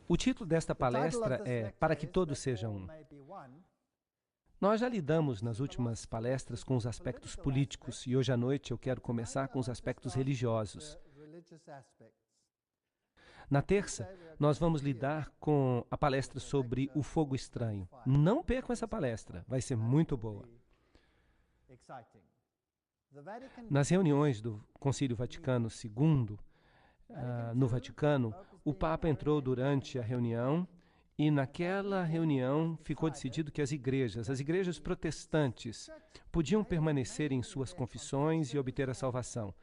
O título desta palestra é Para que todos sejam um. Nós já lidamos nas últimas palestras com os aspectos políticos e hoje à noite eu quero começar com os aspectos religiosos. Na terça, nós vamos lidar com a palestra sobre o fogo estranho. Não percam essa palestra, vai ser muito boa. Nas reuniões do Concílio Vaticano II, no Vaticano, o Papa entrou durante a reunião e naquela reunião ficou decidido que as igrejas protestantes, podiam permanecer em suas confissões e obter a salvação,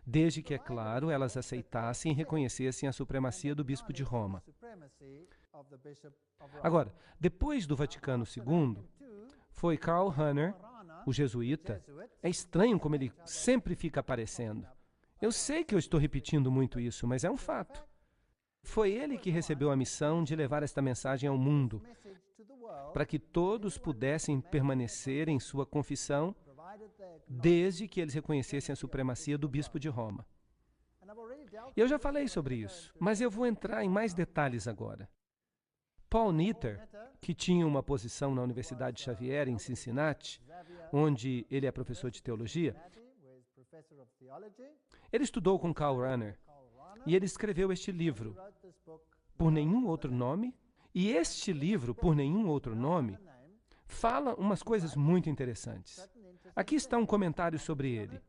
desde que, é claro, elas aceitassem e reconhecessem a supremacia do Bispo de Roma. Agora, depois do Vaticano II, foi Karl Rahner, o jesuíta. É estranho como ele sempre fica aparecendo. Eu sei que eu estou repetindo muito isso, mas é um fato. Foi ele que recebeu a missão de levar esta mensagem ao mundo, para que todos pudessem permanecer em sua confissão, desde que eles reconhecessem a supremacia do Bispo de Roma. Eu já falei sobre isso, mas eu vou entrar em mais detalhes agora. Paul Nitter, que tinha uma posição na Universidade Xavier, em Cincinnati, onde ele é professor de teologia, ele estudou com Karl Rahner e ele escreveu este livro, Por Nenhum Outro Nome, e este livro, Por Nenhum Outro Nome, fala umas coisas muito interessantes. Aqui está um comentário sobre ele.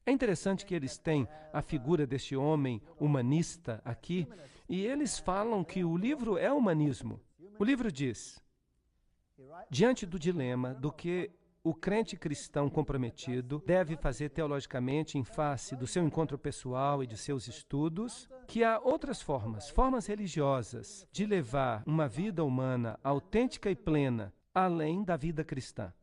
É interessante que eles têm a figura deste homem humanista aqui, e eles falam que o livro é humanismo. O livro diz, diante do dilema do que o crente cristão comprometido deve fazer teologicamente em face do seu encontro pessoal e de seus estudos, que há outras formas religiosas, de levar uma vida humana autêntica e plena, além da vida cristã.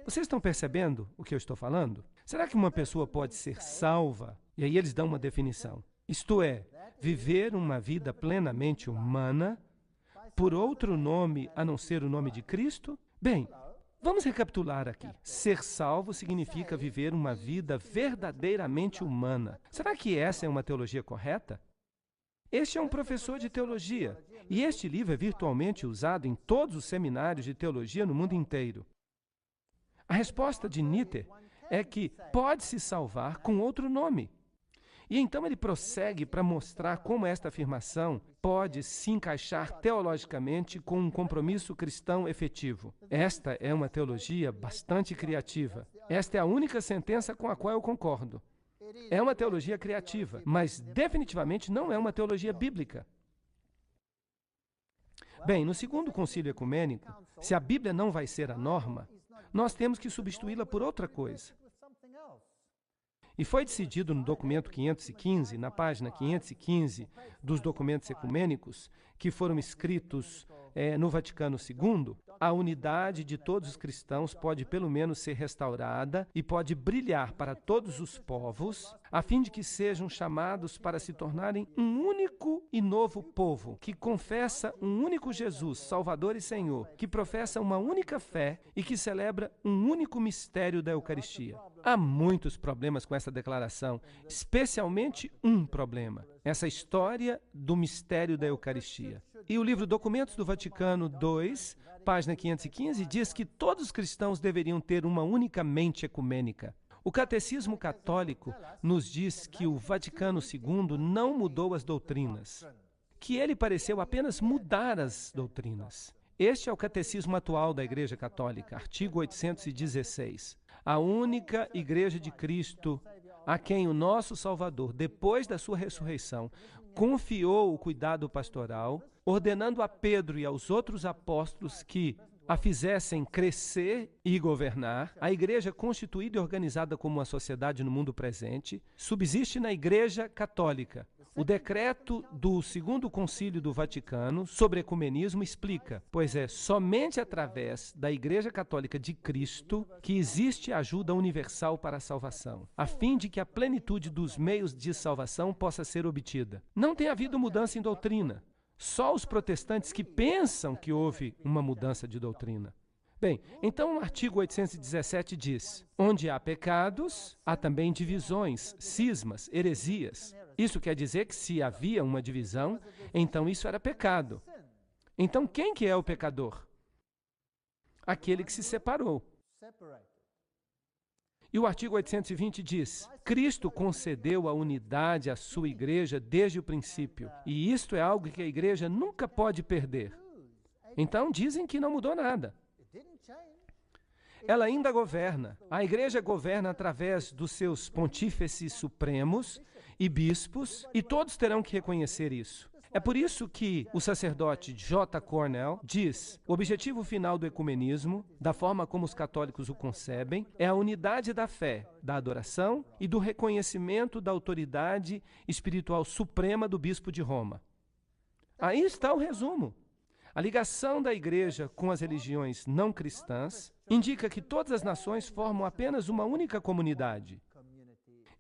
Vocês estão percebendo o que eu estou falando? Será que uma pessoa pode ser salva? E aí eles dão uma definição. Isto é, viver uma vida plenamente humana, por outro nome a não ser o nome de Cristo? Bem, vamos recapitular aqui. Ser salvo significa viver uma vida verdadeiramente humana. Será que essa é uma teologia correta? Este é um professor de teologia, e este livro é virtualmente usado em todos os seminários de teologia no mundo inteiro. A resposta de Nitter é que pode se salvar com outro nome. E então ele prossegue para mostrar como esta afirmação pode se encaixar teologicamente com um compromisso cristão efetivo. Esta é uma teologia bastante criativa. Esta é a única sentença com a qual eu concordo. É uma teologia criativa, mas definitivamente não é uma teologia bíblica. Bem, no segundo concílio ecumênico, se a Bíblia não vai ser a norma, nós temos que substituí-la por outra coisa. E foi decidido no documento 515, na página 515 dos documentos ecumênicos, que foram escritos no Vaticano II, a unidade de todos os cristãos pode pelo menos ser restaurada e pode brilhar para todos os povos, a fim de que sejam chamados para se tornarem um único e novo povo, que confessa um único Jesus, Salvador e Senhor, que professa uma única fé e que celebra um único mistério da Eucaristia. Há muitos problemas com essa declaração, especialmente um problema, essa história do mistério da Eucaristia. E o livro Documentos do Vaticano II, página 515, diz que todos os cristãos deveriam ter uma única mente ecumênica. O Catecismo Católico nos diz que o Vaticano II não mudou as doutrinas, que ele pareceu apenas mudar as doutrinas. Este é o Catecismo atual da Igreja Católica, artigo 816. A única Igreja de Cristo, a quem o nosso Salvador, depois da sua ressurreição, confiou o cuidado pastoral, ordenando a Pedro e aos outros apóstolos que a fizessem crescer e governar, a igreja constituída e organizada como uma sociedade no mundo presente, subsiste na Igreja Católica. O decreto do Segundo Concílio do Vaticano sobre ecumenismo explica, pois é somente através da Igreja Católica de Cristo que existe ajuda universal para a salvação, a fim de que a plenitude dos meios de salvação possa ser obtida. Não tem havido mudança em doutrina. Só os protestantes que pensam que houve uma mudança de doutrina. Bem, então o artigo 817 diz, onde há pecados, há também divisões, cismas, heresias. Isso quer dizer que se havia uma divisão, então isso era pecado. Então quem que é o pecador? Aquele que se separou. E o artigo 820 diz: Cristo concedeu a unidade à sua igreja desde o princípio, e isto é algo que a igreja nunca pode perder. Então dizem que não mudou nada. Ela ainda governa. A igreja governa através dos seus pontífices supremos e bispos, e todos terão que reconhecer isso. É por isso que o sacerdote J. Cornell diz: o objetivo final do ecumenismo, da forma como os católicos o concebem, é a unidade da fé, da adoração e do reconhecimento da autoridade espiritual suprema do bispo de Roma. Aí está o resumo. A ligação da igreja com as religiões não cristãs indica que todas as nações formam apenas uma única comunidade.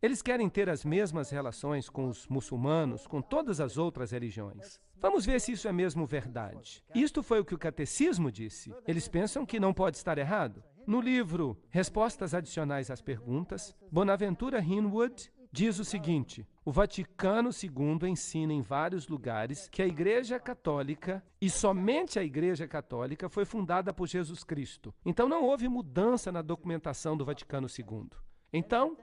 Eles querem ter as mesmas relações com os muçulmanos, com todas as outras religiões. Vamos ver se isso é mesmo verdade. Isto foi o que o catecismo disse. Eles pensam que não pode estar errado. No livro Respostas Adicionais às Perguntas, Bonaventura Hinwood diz o seguinte: o Vaticano II ensina em vários lugares que a Igreja Católica, e somente a Igreja Católica, foi fundada por Jesus Cristo. Então não houve mudança na documentação do Vaticano II. Então,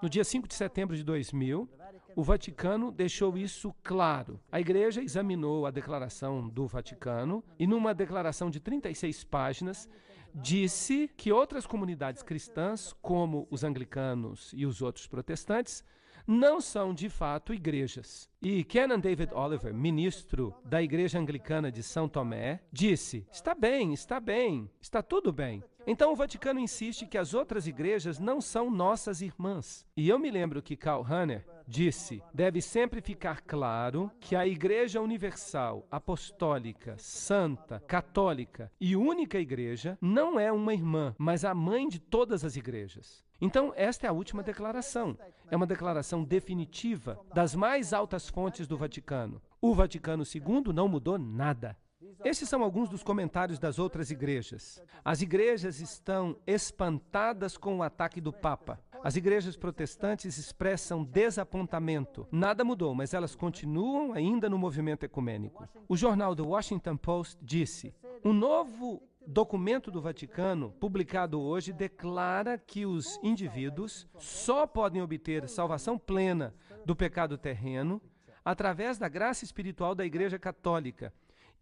no dia 5 de setembro de 2000, o Vaticano deixou isso claro. A Igreja examinou a declaração do Vaticano e, numa declaração de 36 páginas, disse que outras comunidades cristãs, como os anglicanos e os outros protestantes, não são, de fato, igrejas. E Canon David Oliver, ministro da Igreja Anglicana de São Tomé, disse: está bem, está tudo bem. Então o Vaticano insiste que as outras igrejas não são nossas irmãs. E eu me lembro que Karl Rahner disse: deve sempre ficar claro que a Igreja Universal, Apostólica, Santa, Católica e única igreja não é uma irmã, mas a mãe de todas as igrejas. Então, esta é a última declaração. É uma declaração definitiva das mais altas fontes do Vaticano. O Vaticano II não mudou nada. Esses são alguns dos comentários das outras igrejas. As igrejas estão espantadas com o ataque do Papa. As igrejas protestantes expressam desapontamento. Nada mudou, mas elas continuam ainda no movimento ecumênico. O jornal The Washington Post disse: um novo documento do Vaticano, publicado hoje, declara que os indivíduos só podem obter salvação plena do pecado terreno através da graça espiritual da Igreja Católica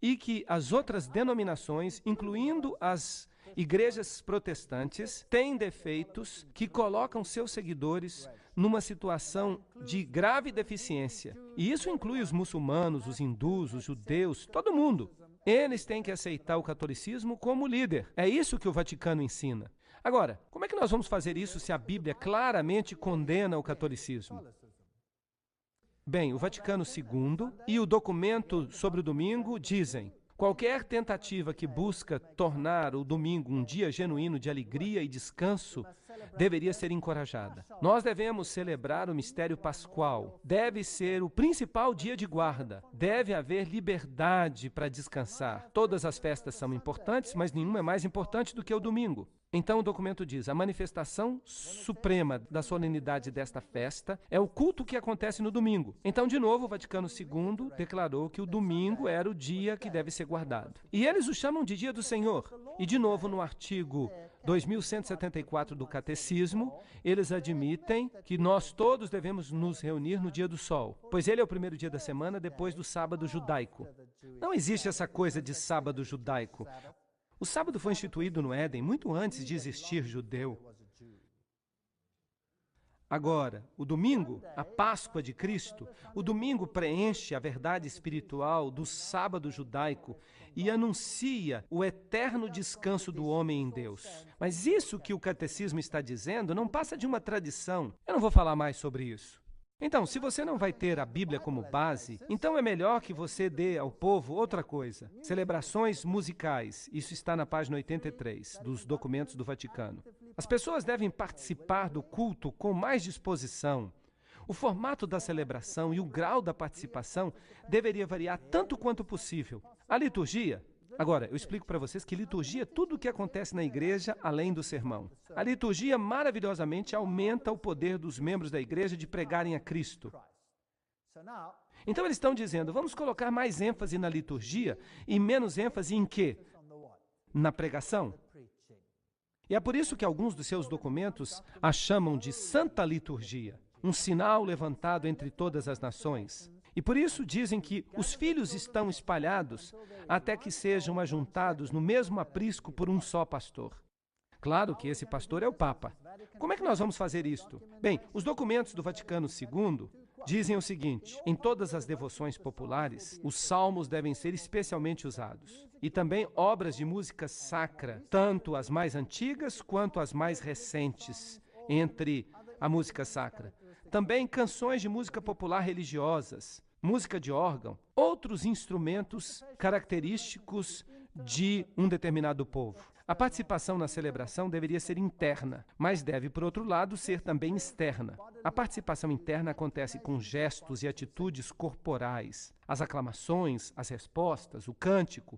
e que as outras denominações, incluindo as igrejas protestantes, têm defeitos que colocam seus seguidores numa situação de grave deficiência. E isso inclui os muçulmanos, os hindus, os judeus, todo mundo. Eles têm que aceitar o catolicismo como líder. É isso que o Vaticano ensina. Agora, como é que nós vamos fazer isso se a Bíblia claramente condena o catolicismo? Bem, o Vaticano II e o documento sobre o domingo dizem: qualquer tentativa que busca tornar o domingo um dia genuíno de alegria e descanso deveria ser encorajada. Nós devemos celebrar o mistério pascual. Deve ser o principal dia de guarda. Deve haver liberdade para descansar. Todas as festas são importantes, mas nenhuma é mais importante do que o domingo. Então o documento diz: a manifestação suprema da solenidade desta festa é o culto que acontece no domingo. Então, de novo, o Vaticano II declarou que o domingo era o dia que deve ser guardado. E eles o chamam de Dia do Senhor. E, de novo, no artigo 2174 do Catecismo, eles admitem que nós todos devemos nos reunir no dia do sol, pois ele é o primeiro dia da semana depois do sábado judaico. Não existe essa coisa de sábado judaico. O sábado foi instituído no Éden muito antes de existir judeu. Agora, o domingo, a Páscoa de Cristo, o domingo preenche a verdade espiritual do sábado judaico e anuncia o eterno descanso do homem em Deus. Mas isso que o catecismo está dizendo não passa de uma tradição. Eu não vou falar mais sobre isso. Então, se você não vai ter a Bíblia como base, então é melhor que você dê ao povo outra coisa. Celebrações musicais. Isso está na página 83 dos documentos do Vaticano. As pessoas devem participar do culto com mais disposição. O formato da celebração e o grau da participação deveria variar tanto quanto possível. A liturgia... Agora, eu explico para vocês que liturgia é tudo o que acontece na igreja além do sermão. A liturgia maravilhosamente aumenta o poder dos membros da igreja de pregarem a Cristo. Então eles estão dizendo, vamos colocar mais ênfase na liturgia e menos ênfase em quê? Na pregação. E é por isso que alguns dos seus documentos a chamam de Santa Liturgia, um sinal levantado entre todas as nações. E por isso dizem que os filhos estão espalhados até que sejam ajuntados no mesmo aprisco por um só pastor. Claro que esse pastor é o Papa. Como é que nós vamos fazer isto? Bem, os documentos do Vaticano II dizem o seguinte: em todas as devoções populares, os salmos devem ser especialmente usados. E também obras de música sacra, tanto as mais antigas quanto as mais recentes, entre a música sacra. Também canções de música popular religiosas, música de órgão, outros instrumentos característicos de um determinado povo. A participação na celebração deveria ser interna, mas deve, por outro lado, ser também externa. A participação interna acontece com gestos e atitudes corporais, as aclamações, as respostas, o cântico.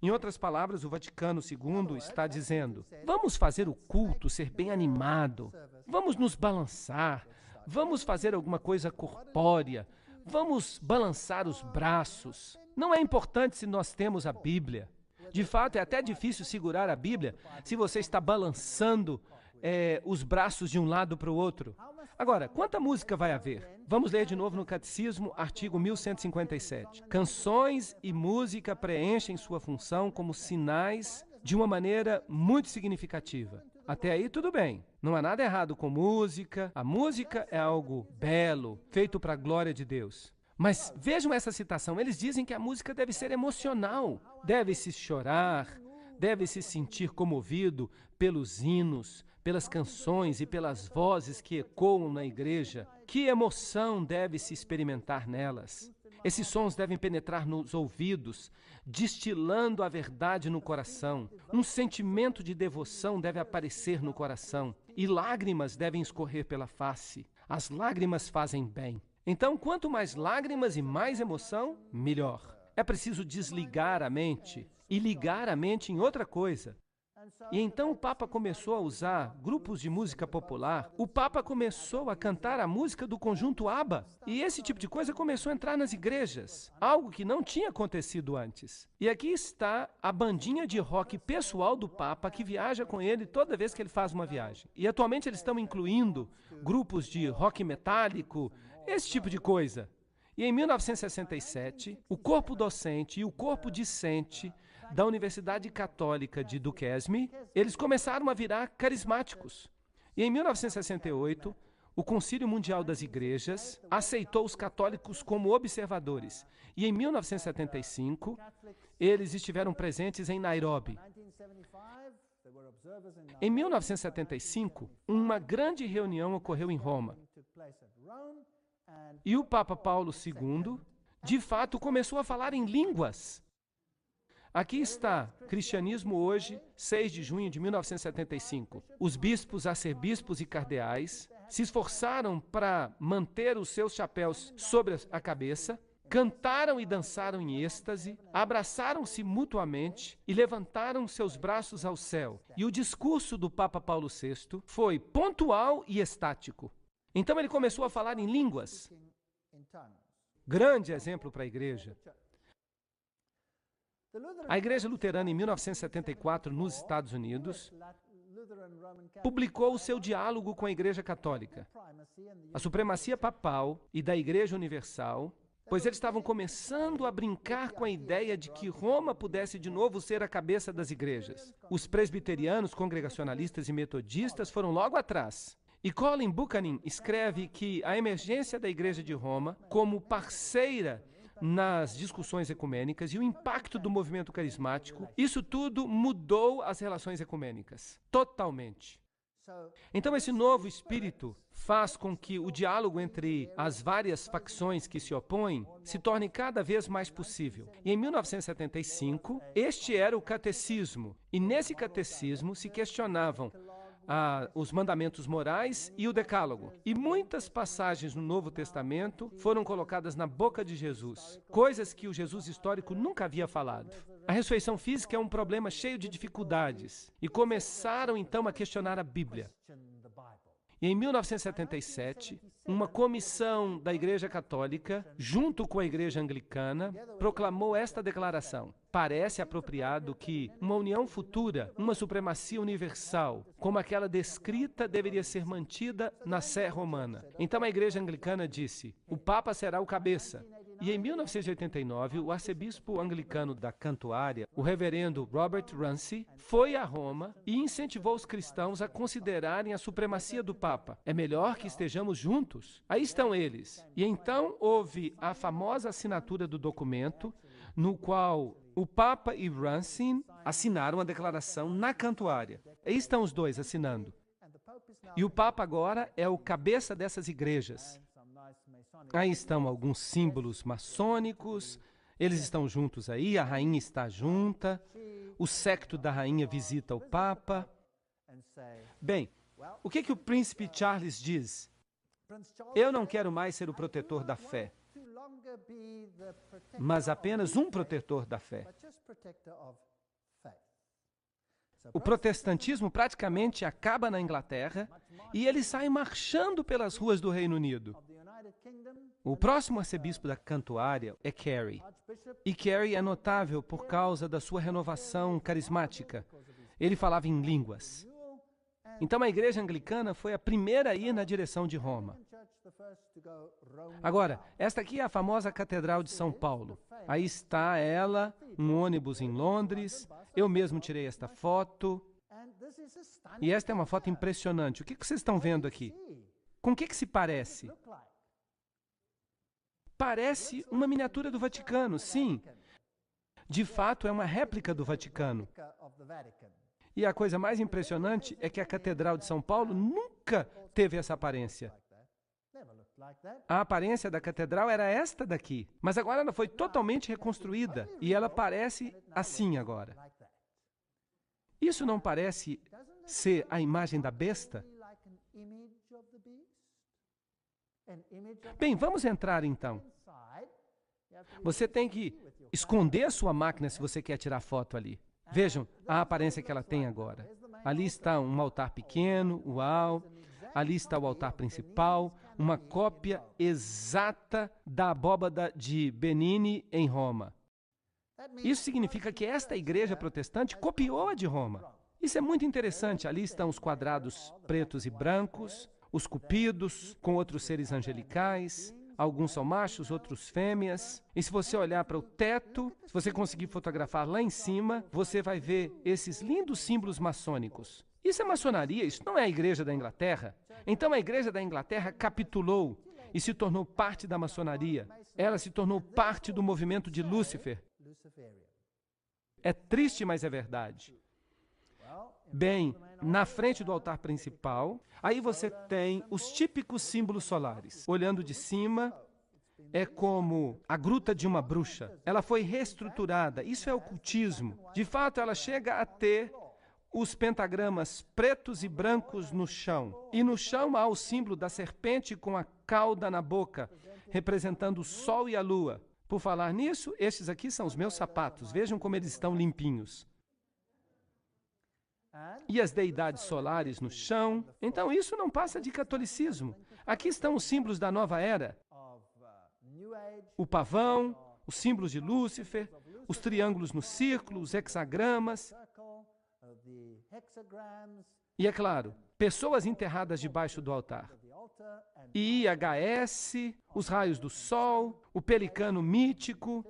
Em outras palavras, o Vaticano II está dizendo: vamos fazer o culto ser bem animado, vamos nos balançar, vamos fazer alguma coisa corpórea, vamos balançar os braços. Não é importante se nós temos a Bíblia. De fato, é até difícil segurar a Bíblia se você está balançando os braços de um lado para o outro. Agora, quanta música vai haver? Vamos ler de novo no Catecismo, artigo 1157. Canções e música preenchem sua função como sinais de uma maneira muito significativa. Até aí, tudo bem. Não há nada errado com música. A música é algo belo, feito para a glória de Deus. Mas vejam essa citação. Eles dizem que a música deve ser emocional. Deve-se chorar, deve-se sentir comovido pelos hinos, pelas canções e pelas vozes que ecoam na igreja. Que emoção deve-se experimentar nelas? Esses sons devem penetrar nos ouvidos, destilando a verdade no coração. Um sentimento de devoção deve aparecer no coração e lágrimas devem escorrer pela face. As lágrimas fazem bem. Então, quanto mais lágrimas e mais emoção, melhor. É preciso desligar a mente e ligar a mente em outra coisa. E então o Papa começou a usar grupos de música popular. O Papa começou a cantar a música do conjunto ABBA. E esse tipo de coisa começou a entrar nas igrejas, algo que não tinha acontecido antes. E aqui está a bandinha de rock pessoal do Papa, que viaja com ele toda vez que ele faz uma viagem. E atualmente eles estão incluindo grupos de rock metálico, esse tipo de coisa. E em 1967, o corpo docente e o corpo discente da Universidade Católica de Duquesne, eles começaram a virar carismáticos. E em 1968, o Concílio Mundial das Igrejas aceitou os católicos como observadores. E em 1975, eles estiveram presentes em Nairobi. Em 1975, uma grande reunião ocorreu em Roma. E o Papa Paulo II, de fato, começou a falar em línguas. Aqui está, Cristianismo Hoje, 6 de junho de 1975. Os bispos, arcebispos e cardeais se esforçaram para manter os seus chapéus sobre a cabeça, cantaram e dançaram em êxtase, abraçaram-se mutuamente e levantaram seus braços ao céu. E o discurso do Papa Paulo VI foi pontual e estático. Então ele começou a falar em línguas. Grande exemplo para a igreja. A Igreja Luterana, em 1974, nos Estados Unidos, publicou o seu diálogo com a Igreja Católica, a supremacia papal e da Igreja Universal, pois eles estavam começando a brincar com a ideia de que Roma pudesse de novo ser a cabeça das igrejas. Os presbiterianos, congregacionalistas e metodistas foram logo atrás. E Colin Buchanan escreve que a emergência da Igreja de Roma como parceira nas discussões ecumênicas e o impacto do movimento carismático, isso tudo mudou as relações ecumênicas, totalmente. Então esse novo espírito faz com que o diálogo entre as várias facções que se opõem se torne cada vez mais possível. E em 1975, este era o catecismo, e nesse catecismo se questionavam os mandamentos morais e o decálogo. E muitas passagens no Novo Testamento foram colocadas na boca de Jesus, coisas que o Jesus histórico nunca havia falado. A ressurreição física é um problema cheio de dificuldades, e começaram então a questionar a Bíblia. E em 1977, uma comissão da Igreja Católica, junto com a Igreja Anglicana, proclamou esta declaração. Parece apropriado que uma união futura, uma supremacia universal, como aquela descrita, deveria ser mantida na Sé Romana. Então a Igreja Anglicana disse, o Papa será o cabeça. E em 1989, o arcebispo anglicano da Cantuária, o reverendo Robert Runcie, foi a Roma e incentivou os cristãos a considerarem a supremacia do Papa. É melhor que estejamos juntos. Aí estão eles. E então houve a famosa assinatura do documento, no qual o Papa e Runcie assinaram a declaração na Cantuária. Aí estão os dois assinando. E o Papa agora é o cabeça dessas igrejas. Aí estão alguns símbolos maçônicos, eles estão juntos aí, a rainha está junta, o séquito da rainha visita o Papa. Bem, o que o príncipe Charles diz? Eu não quero mais ser o protetor da fé, mas apenas um protetor da fé. O protestantismo praticamente acaba na Inglaterra e ele sai marchando pelas ruas do Reino Unido. O próximo arcebispo da Cantuária é Carey. E Carey é notável por causa da sua renovação carismática. Ele falava em línguas. Então a igreja anglicana foi a primeira a ir na direção de Roma. Agora, esta aqui é a famosa Catedral de São Paulo. Aí está ela, um ônibus em Londres. Eu mesmo tirei esta foto. E esta é uma foto impressionante. O que vocês estão vendo aqui? Com o que se parece? Parece uma miniatura do Vaticano, sim. De fato, é uma réplica do Vaticano. E a coisa mais impressionante é que a Catedral de São Paulo nunca teve essa aparência. A aparência da catedral era esta daqui, mas agora ela foi totalmente reconstruída e ela parece assim agora. Isso não parece ser a imagem da besta? Bem, vamos entrar então. Você tem que esconder a sua máquina se você quer tirar foto ali. Vejam a aparência que ela tem agora. Ali está um altar pequeno, uau. Ali está o altar principal, uma cópia exata da abóbada de Benini em Roma. Isso significa que esta igreja protestante copiou a de Roma. Isso é muito interessante. Ali estão os quadrados pretos e brancos, os cupidos com outros seres angelicais. Alguns são machos, outros fêmeas. E se você olhar para o teto, se você conseguir fotografar lá em cima, você vai ver esses lindos símbolos maçônicos. Isso é maçonaria, isso não é a igreja da Inglaterra. Então a igreja da Inglaterra capitulou e se tornou parte da maçonaria. Ela se tornou parte do movimento de Lúcifer. É triste, mas é verdade. Bem, na frente do altar principal, aí você tem os típicos símbolos solares. Olhando de cima, é como a gruta de uma bruxa. Ela foi reestruturada. Isso é ocultismo. De fato, ela chega a ter os pentagramas pretos e brancos no chão. E no chão há o símbolo da serpente com a cauda na boca, representando o sol e a lua. Por falar nisso, estes aqui são os meus sapatos. Vejam como eles estão limpinhos. E as deidades solares no chão. Então isso não passa de catolicismo. Aqui estão os símbolos da nova era. O pavão, os símbolos de Lúcifer, os triângulos no círculo, os hexagramas. E é claro, pessoas enterradas debaixo do altar. IHS, os raios do sol, o pelicano mítico,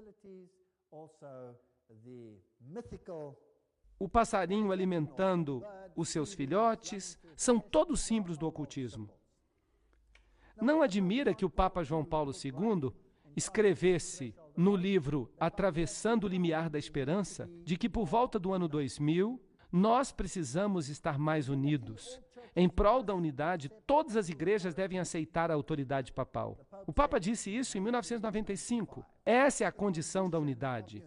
o passarinho alimentando os seus filhotes, são todos símbolos do ocultismo. Não admira que o Papa João Paulo II escrevesse no livro Atravessando o Limiar da Esperança, de que por volta do ano 2000, nós precisamos estar mais unidos. Em prol da unidade, todas as igrejas devem aceitar a autoridade papal. O Papa disse isso em 1995. Essa é a condição da unidade.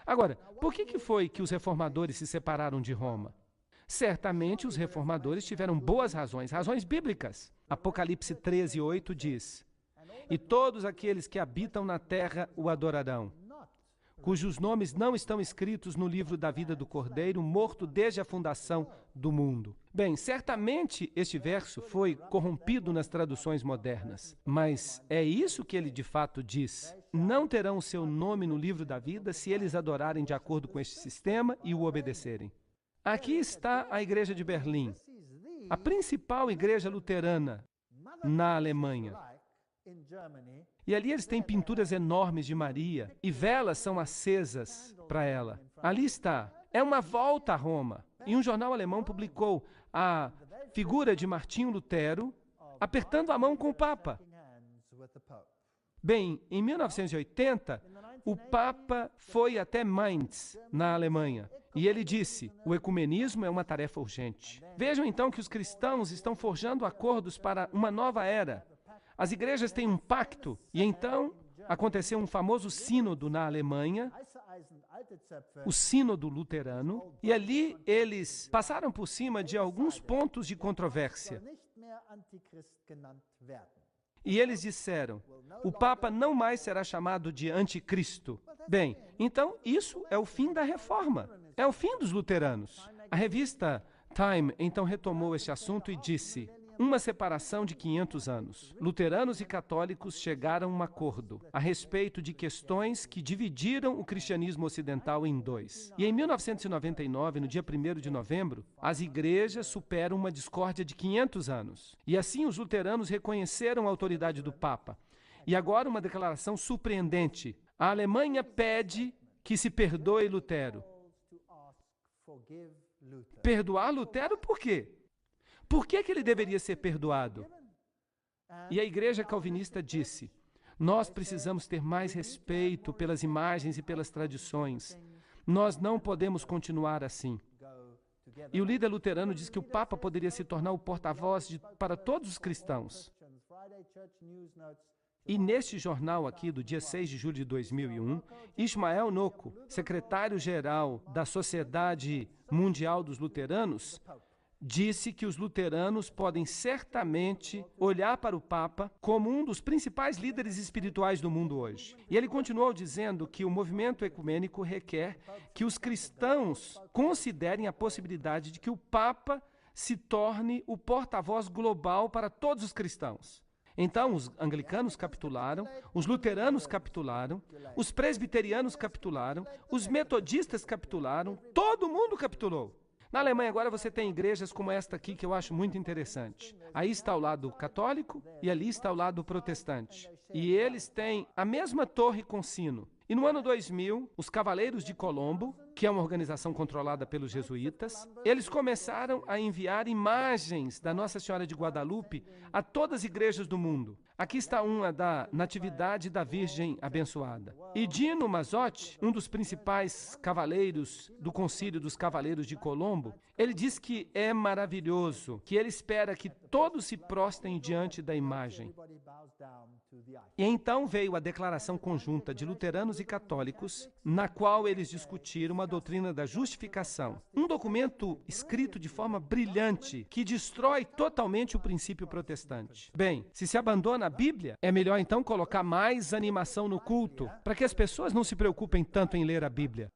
Agora, por que foi que os reformadores se separaram de Roma? Certamente os reformadores tiveram boas razões, razões bíblicas. Apocalipse 13:8 diz: "E todos aqueles que habitam na terra o adorarão. cujos nomes não estão escritos no livro da vida do Cordeiro, morto desde a fundação do mundo. Bem, certamente este verso foi corrompido nas traduções modernas, mas é isso que ele de fato diz. Não terão o seu nome no livro da vida se eles adorarem de acordo com este sistema e o obedecerem. Aqui está a igreja de Berlim, a principal igreja luterana na Alemanha. E ali eles têm pinturas enormes de Maria e velas são acesas para ela. Ali está. É uma volta a Roma. E um jornal alemão publicou a figura de Martinho Lutero apertando a mão com o Papa. Bem, em 1980, o Papa foi até Mainz, na Alemanha, e ele disse: o ecumenismo é uma tarefa urgente. Vejam então que os cristãos estão forjando acordos para uma nova era. As igrejas têm um pacto, e então aconteceu um famoso sínodo na Alemanha, o sínodo luterano, e ali eles passaram por cima de alguns pontos de controvérsia. E eles disseram: o Papa não mais será chamado de anticristo. Bem, então isso é o fim da reforma, é o fim dos luteranos. A revista Time então retomou este assunto e disse: uma separação de 500 anos. Luteranos e católicos chegaram a um acordo a respeito de questões que dividiram o cristianismo ocidental em dois. E em 1999, no dia 1º de novembro, as igrejas superam uma discórdia de 500 anos. E assim os luteranos reconheceram a autoridade do Papa. E agora uma declaração surpreendente. A Alemanha pede que se perdoe Lutero. Perdoar Lutero por quê? Por que ele deveria ser perdoado? E a igreja calvinista disse: nós precisamos ter mais respeito pelas imagens e pelas tradições. Nós não podemos continuar assim. E o líder luterano diz que o Papa poderia se tornar o porta-voz para todos os cristãos. E neste jornal aqui, do dia 6 de julho de 2001, Ismael Nocco, secretário-geral da Sociedade Mundial dos Luteranos, disse que os luteranos podem certamente olhar para o Papa como um dos principais líderes espirituais do mundo hoje. E ele continuou dizendo que o movimento ecumênico requer que os cristãos considerem a possibilidade de que o Papa se torne o porta-voz global para todos os cristãos. Então, os anglicanos capitularam, os luteranos capitularam, os presbiterianos capitularam, os metodistas capitularam, todo mundo capitulou. Na Alemanha agora você tem igrejas como esta aqui, que eu acho muito interessante. Aí está o lado católico e ali está o lado protestante. E eles têm a mesma torre com sino. E no ano 2000, os Cavaleiros de Colombo, que é uma organização controlada pelos jesuítas, eles começaram a enviar imagens da Nossa Senhora de Guadalupe a todas as igrejas do mundo. Aqui está uma da Natividade da Virgem Abençoada. E Dino Mazzotti, um dos principais cavaleiros do Concílio dos Cavaleiros de Colombo, ele diz que é maravilhoso, que ele espera que todos se prostrem diante da imagem. E então veio a declaração conjunta de luteranos e católicos, na qual eles discutiram a doutrina da justificação. Um documento escrito de forma brilhante, que destrói totalmente o princípio protestante. Bem, se abandona a Bíblia, é melhor então colocar mais animação no culto, para que as pessoas não se preocupem tanto em ler a Bíblia.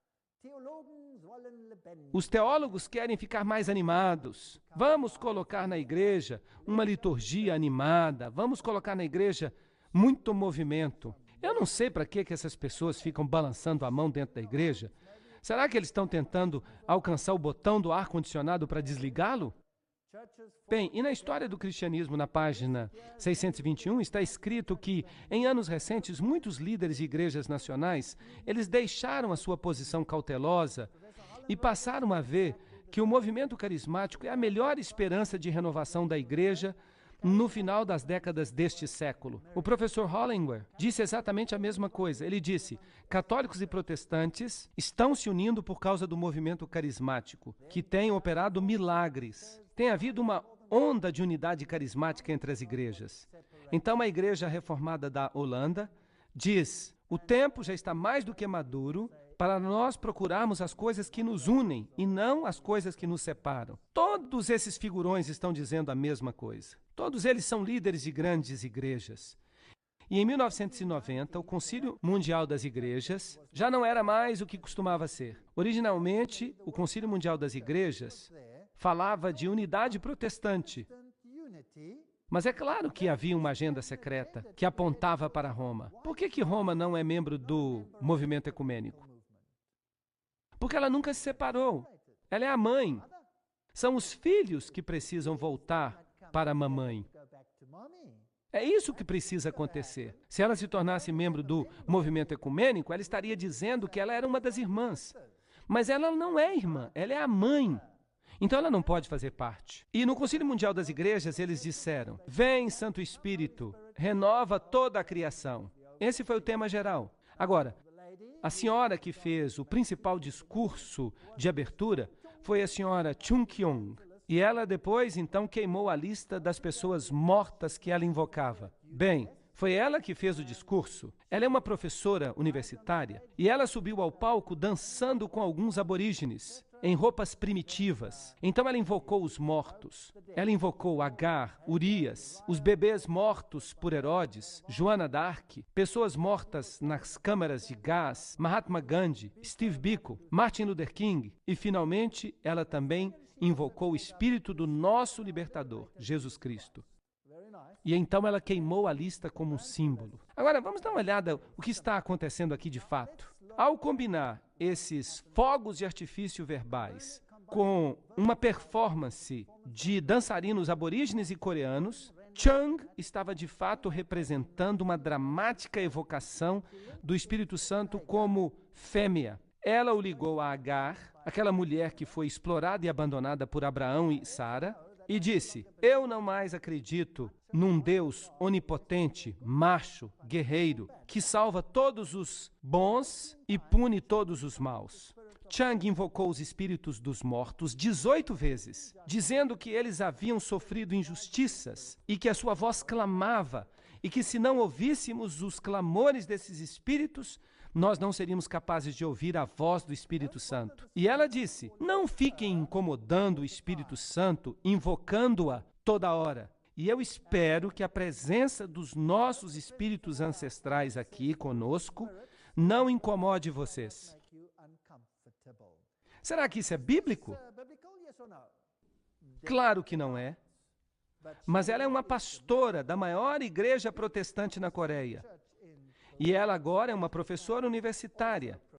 Os teólogos querem ficar mais animados. Vamos colocar na igreja uma liturgia animada, vamos colocar na igreja muito movimento. Eu não sei para que essas pessoas ficam balançando a mão dentro da igreja. Será que eles estão tentando alcançar o botão do ar-condicionado para desligá-lo? Bem, e na história do cristianismo, na página 621, está escrito que, em anos recentes, muitos líderes de igrejas nacionais, eles deixaram a sua posição cautelosa e passaram a ver que o movimento carismático é a melhor esperança de renovação da igreja no final das décadas deste século. O professor Hollingworth disse exatamente a mesma coisa. Ele disse: católicos e protestantes estão se unindo por causa do movimento carismático, que tem operado milagres. Tem havido uma onda de unidade carismática entre as igrejas. Então, a igreja reformada da Holanda diz: o tempo já está mais do que maduro para nós procurarmos as coisas que nos unem e não as coisas que nos separam. Todos esses figurões estão dizendo a mesma coisa. Todos eles são líderes de grandes igrejas. E em 1990, o Concílio Mundial das Igrejas já não era mais o que costumava ser. Originalmente, o Concílio Mundial das Igrejas falava de unidade protestante. Mas é claro que havia uma agenda secreta que apontava para Roma. Por que Roma não é membro do movimento ecumênico? Porque ela nunca se separou. Ela é a mãe. São os filhos que precisam voltar para a mamãe. É isso que precisa acontecer. Se ela se tornasse membro do movimento ecumênico, ela estaria dizendo que ela era uma das irmãs. Mas ela não é irmã, ela é a mãe. Então ela não pode fazer parte. E no Concílio Mundial das Igrejas eles disseram: vem, Santo Espírito, renova toda a criação. Esse foi o tema geral. Agora, a senhora que fez o principal discurso de abertura foi a senhora Chung Kyung. E ela depois, então, queimou a lista das pessoas mortas que ela invocava. Bem, foi ela que fez o discurso. Ela é uma professora universitária e ela subiu ao palco dançando com alguns aborígenes, em roupas primitivas. Então ela invocou os mortos. Ela invocou Agar, Urias, os bebês mortos por Herodes, Joana d'Arc, pessoas mortas nas câmaras de gás, Mahatma Gandhi, Steve Biko, Martin Luther King e, finalmente, ela também invocou o espírito do nosso libertador, Jesus Cristo. E então ela queimou a lista como um símbolo. Agora, vamos dar uma olhada o que está acontecendo aqui de fato. Ao combinar esses fogos de artifício verbais com uma performance de dançarinos aborígenes e coreanos, Chung estava de fato representando uma dramática evocação do Espírito Santo como fêmea. Ela o ligou a Agar, aquela mulher que foi explorada e abandonada por Abraão e Sara, e disse: eu não mais acredito num Deus onipotente, macho, guerreiro, que salva todos os bons e pune todos os maus. Chung invocou os espíritos dos mortos 18 vezes, dizendo que eles haviam sofrido injustiças e que a sua voz clamava, e que se não ouvíssemos os clamores desses espíritos, nós não seríamos capazes de ouvir a voz do Espírito Santo. E ela disse: não fiquem incomodando o Espírito Santo, invocando-a toda hora. E eu espero que a presença dos nossos espíritos ancestrais aqui conosco não incomode vocês. Será que isso é bíblico? Claro que não é. Mas ela é uma pastora da maior igreja protestante na Coreia. E ela agora é uma professora universitária.